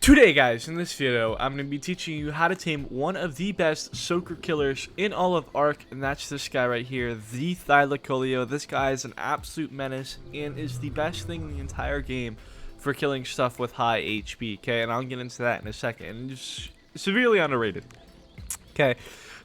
Today guys, in this video, I'm going to be teaching you how to tame one of the best soaker killers in all of Ark, and that's this guy right here, the THYLOCOLEO. This guy is an absolute menace and is the best thing in the entire game for killing stuff with high HP, okay? And I'll get into that in a second, and just severely underrated. Okay,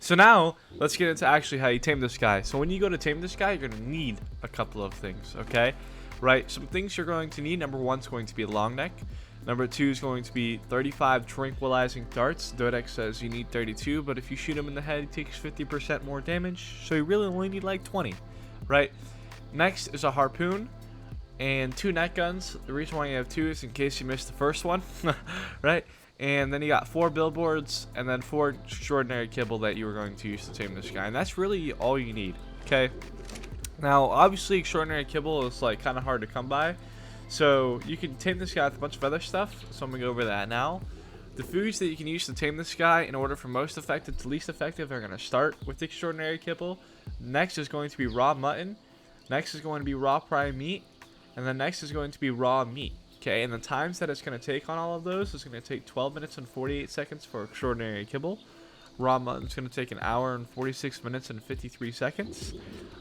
so now let's get into actually how you tame this guy. So when you go to tame this guy, you're going to need a couple of things, okay? Right, some things you're going to need. Number one is going to be a long neck. Number 2 is going to be 35 tranquilizing darts. Dodex says you need 32, but if you shoot him in the head, he takes 50% more damage, so you really only need like 20, right? Next is a harpoon and 2 net guns. The reason why you have 2 is in case you missed the first one, right? And then you got 4 billboards and then 4 extraordinary kibble that you are going to use to tame this guy, and that's really all you need, okay? Now, obviously, extraordinary kibble is like kind of hard to come by. So you can tame this guy with a bunch of other stuff, so I'm going to go over that now. The foods that you can use to tame this guy in order from most effective to least effective are going to start with the extraordinary kibble. Next is going to be raw mutton. Next is going to be raw prime meat. And then next is going to be raw meat. Okay, and the times that it's going to take on all of those is going to take 12 minutes and 48 seconds for extraordinary kibble. Raw mutton is going to take 1 hour and 46 minutes and 53 seconds.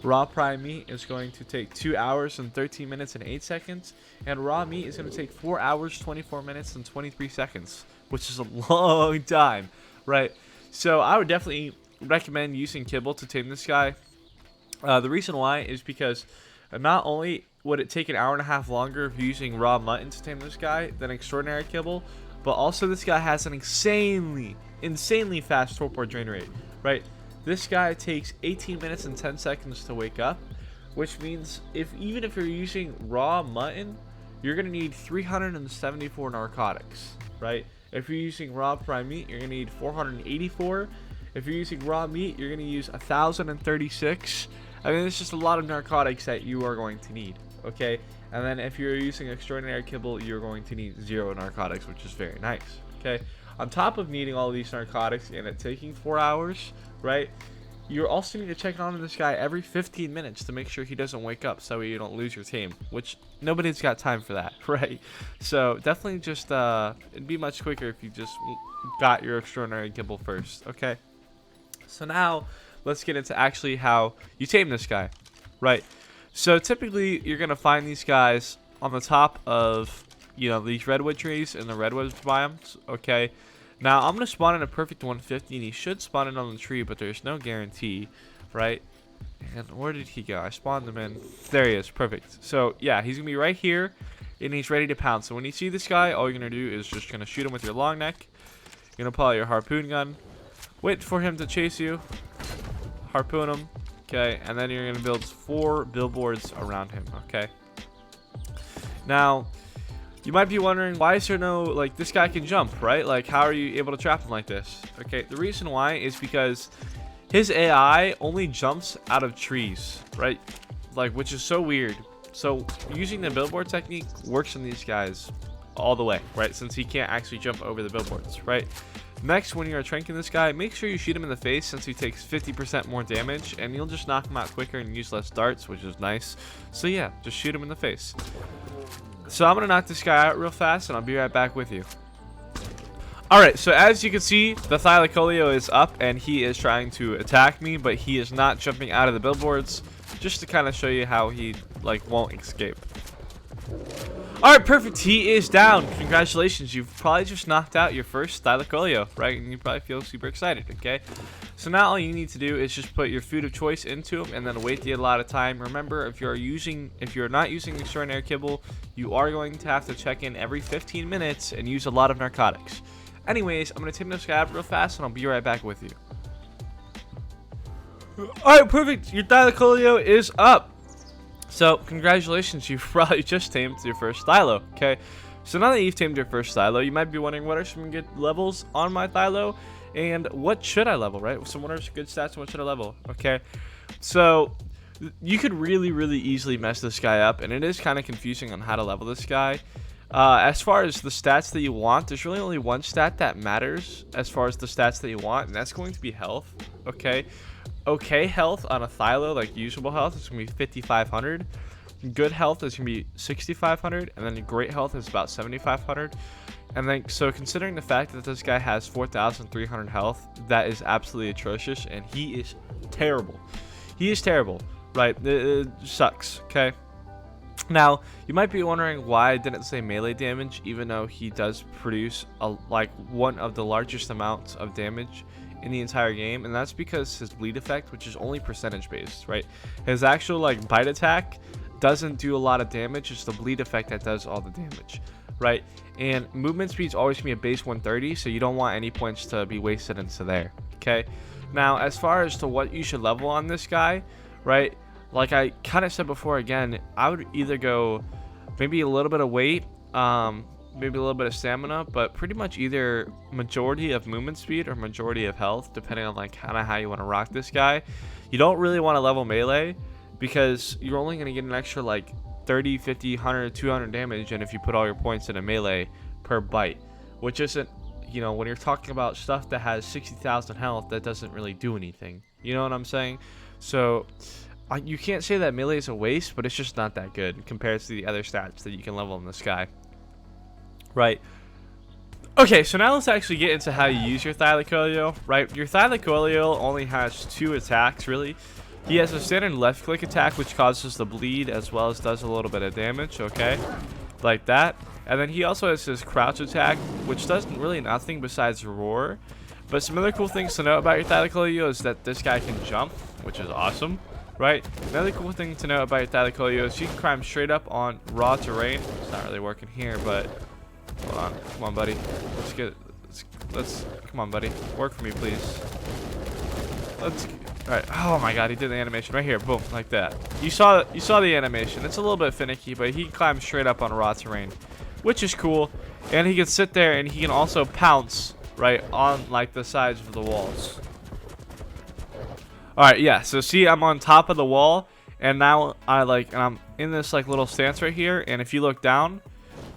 Raw prime meat is going to take 2 hours and 13 minutes and 8 seconds. And raw meat is going to take 4 hours, 24 minutes and 23 seconds, which is a long time, right? So I would definitely recommend using kibble to tame this guy. The reason why is because not only would it take 1.5 hours longer if using raw mutton to tame this guy than extraordinary kibble, but also this guy has an insanely fast torpor drain rate, right? This guy takes 18 minutes and 10 seconds to wake up, which means even if you're using raw mutton, you're going to need 374 narcotics, right? If you're using raw prime meat, you're going to need 484. If you're using raw meat, you're going to use 1,036. I mean, it's just a lot of narcotics that you are going to need, okay? And then if you're using extraordinary kibble, you're going to need 0 narcotics, which is very nice, okay? On top of needing all of these narcotics and it taking 4 hours, right, you also need to check on this guy every 15 minutes to make sure he doesn't wake up so you don't lose your tame, which nobody's got time for that, right? So definitely just, it'd be much quicker if you just got your extraordinary kibble first, okay? So now let's get into actually how you tame this guy, right? So typically you're going to find these guys on the top of, you know, these redwood trees in the redwood biomes, okay? Now, I'm going to spawn in a perfect 150, and he should spawn in on the tree, but there's no guarantee, right? And where did he go? I spawned him in. There he is. Perfect. So, yeah, he's going to be right here, and he's ready to pounce. So, when you see this guy, all you're going to do is just going to shoot him with your long neck. You're going to pull out your harpoon gun. Wait for him to chase you. Harpoon him. Okay, and then you're going to build 4 billboards around him, okay? Now, you might be wondering, why is there no, like, this guy can jump, right? Like, how are you able to trap him like this? Okay, the reason why is because his AI only jumps out of trees, right? Like, which is so weird. So, using the billboard technique works on these guys all the way, right? Since he can't actually jump over the billboards, right? Next, when you're tranking this guy, make sure you shoot him in the face since he takes 50% more damage, and you'll just knock him out quicker and use less darts, which is nice. So, yeah, just shoot him in the face. So I'm going to knock this guy out real fast, and I'll be right back with you. Alright, so as you can see, the THYLOCOLEO is up, and he is trying to attack me, but he is not jumping out of the billboards, just to kind of show you how he, like, won't escape. Alright, perfect. He is down. Congratulations. You've probably just knocked out your first THYLOCOLEO, right? And you probably feel super excited, okay? So now all you need to do is just put your food of choice into him and then wait the allotted time. Remember, if you're not using extraordinary kibble, you are going to have to check in every 15 minutes and use a lot of narcotics. Anyways, I'm going to tame this guy up real fast and I'll be right back with you. Alright, perfect. Your THYLOCOLEO is up. So, congratulations, you've probably just tamed your first Thylo, okay? So now that you've tamed your first Thylo, you might be wondering, what are some good levels on my Thylo? And what should I level, right? So what are some good stats and what should I level, okay? So, you could really easily mess this guy up, and it is kind of confusing on how to level this guy. As far as the stats that you want, there's really only one stat that matters as far as the stats that you want, and that's going to be health, okay? Okay health on a Thylo, like usable health, is going to be 5,500. Good health is going to be 6,500, and then great health is about 7,500. And then, so considering the fact that this guy has 4,300 health, that is absolutely atrocious, and he is terrible. He is terrible, right? It sucks, okay? Now, you might be wondering why I didn't say melee damage, even though he does produce like one of the largest amounts of damage in the entire game, and that's because his bleed effect, which is only percentage based, right? His actual like bite attack doesn't do a lot of damage. It's the bleed effect that does all the damage, right? And movement speed is always gonna be a base 130, so you don't want any points to be wasted into there, okay? Now, as far as to what you should level on this guy, right? Like I kind of said before, again, I would either go maybe a little bit of weight, maybe a little bit of stamina, but pretty much either majority of movement speed or majority of health, depending on like kind of how you want to rock this guy. You don't really want to level melee because you're only going to get an extra like 30, 50, 100, 200 damage, and if you put all your points in a melee per bite, which isn't, you know, when you're talking about stuff that has 60,000 health, that doesn't really do anything. You know what I'm saying? So you can't say that melee is a waste, but it's just not that good compared to the other stats that you can level in this guy. Right. Okay, so now let's actually get into how you use your Thylacoleo, right? Your Thylacoleo only has 2 attacks, really. He has a standard left click attack, which causes the bleed as well as does a little bit of damage, okay? Like that. And then he also has his crouch attack, which does really nothing besides roar. But some other cool things to know about your Thylacoleo is that this guy can jump, which is awesome, right? Another cool thing to know about your Thylacoleo is you can climb straight up on raw terrain. It's not really working here, but hold on. Come on, buddy. Let's come on, buddy. Work for me, please. Alright. Oh my god, he did the animation right here. Boom, like that. You saw the animation. It's a little bit finicky, but he can climb straight up on raw terrain, which is cool. And he can sit there and he can also pounce right on like the sides of the walls. Alright, yeah, so see, I'm on top of the wall, and now I'm in this like little stance right here, and if you look down,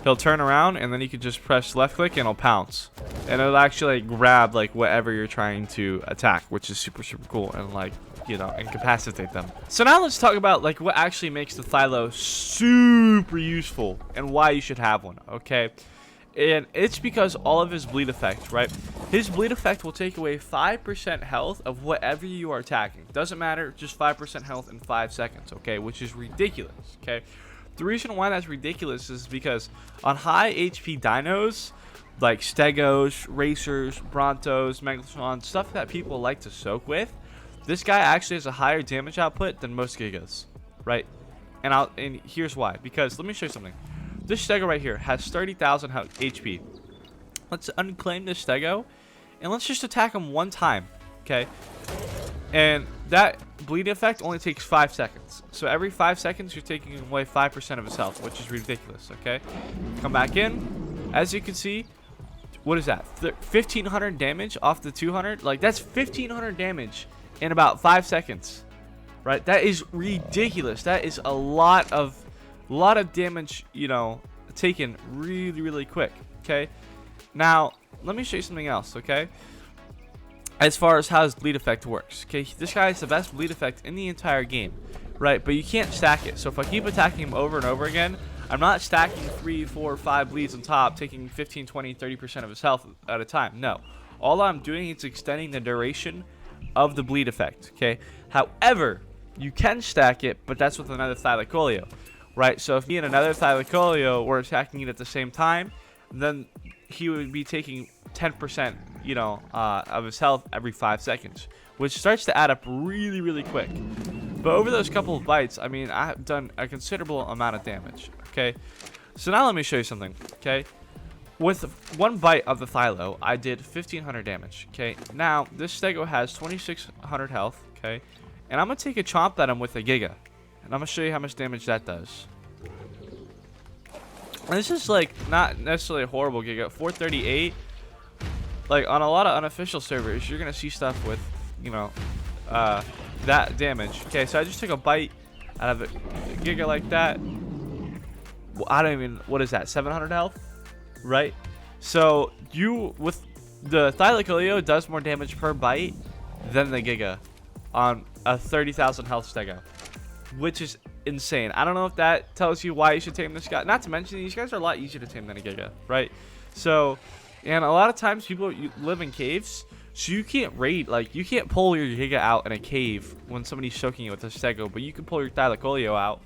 he'll turn around, and then you can just press left click and it'll pounce. And it'll actually like, grab like whatever you're trying to attack, which is super, super cool, and like, you know, incapacitate them. So now let's talk about like what actually makes the Thylo super useful and why you should have one, okay? And it's because all of his bleed effect, right? His bleed effect will take away 5% health of whatever you are attacking. Doesn't matter, just 5% health in 5 seconds, okay? Which is ridiculous, okay? The reason why that's ridiculous is because on high HP dinos, like Stegos, Racers, Brontos, Megalodons, stuff that people like to soak with, this guy actually has a higher damage output than most Gigas, right? And here's why. Because let me show you something. This Stego right here has 30,000 HP. Let's unclaim this Stego, and let's just attack him one time, okay? And that bleed effect only takes 5 seconds. So every 5 seconds, you're taking away 5% of his health, which is ridiculous, okay? Come back in. As you can see, what is that? 1,500 damage off the 200? Like, that's 1,500 damage in about 5 seconds, right? That is ridiculous. That is a lot of damage, you know, taken really, really quick, okay? Now, let me show you something else, okay? As far as how his bleed effect works, okay? This guy has the best bleed effect in the entire game, right? But you can't stack it. So if I keep attacking him over and over again, I'm not stacking 3, 4, 5 bleeds on top, taking 15, 20, 30% of his health at a time. No. All I'm doing is extending the duration of the bleed effect, okay? However, you can stack it, but that's with another Thylacoleo, right? So if me and another Thylacoleo were attacking it at the same time, then he would be taking 10%, you know, of his health every 5 seconds, which starts to add up really, really quick. But over those couple of bites, I mean, I have done a considerable amount of damage, okay? So now let me show you something, okay? With one bite of the Thylo, I did 1,500 damage, okay? Now, this Stego has 2,600 health, okay? And I'm going to take a chomp at him with a Giga. And I'm going to show you how much damage that does. And this is, like, not necessarily a horrible Giga. 438. Like, on a lot of unofficial servers, you're going to see stuff with, you know, that damage. Okay, so I just took a bite out of a Giga like that. Well, I don't even... What is that? 700 health? Right? So, with the Thylacoleo does more damage per bite than the Giga on a 30,000 health Stego, which is insane. I don't know if that tells you why you should tame this guy. Not to mention, these guys are a lot easier to tame than a Giga, right? So, and a lot of times people live in caves, so you can't raid, like, you can't pull your Giga out in a cave when somebody's soaking it with a Stego, but you can pull your Thylacoleo out,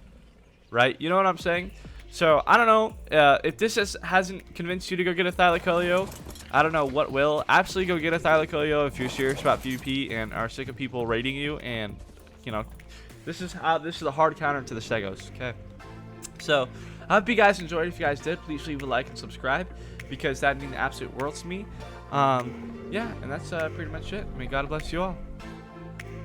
right? You know what I'm saying? So, I don't know, if this hasn't convinced you to go get a Thylacoleo, I don't know what will. Absolutely go get a Thylacoleo if you're serious about PvP and are sick of people raiding you, and, you know, this is a hard counter to the Stegos, okay? So, I hope you guys enjoyed. If you guys did, please leave a like and subscribe, because that means the absolute world to me. Yeah, and that's pretty much it. May God bless you all.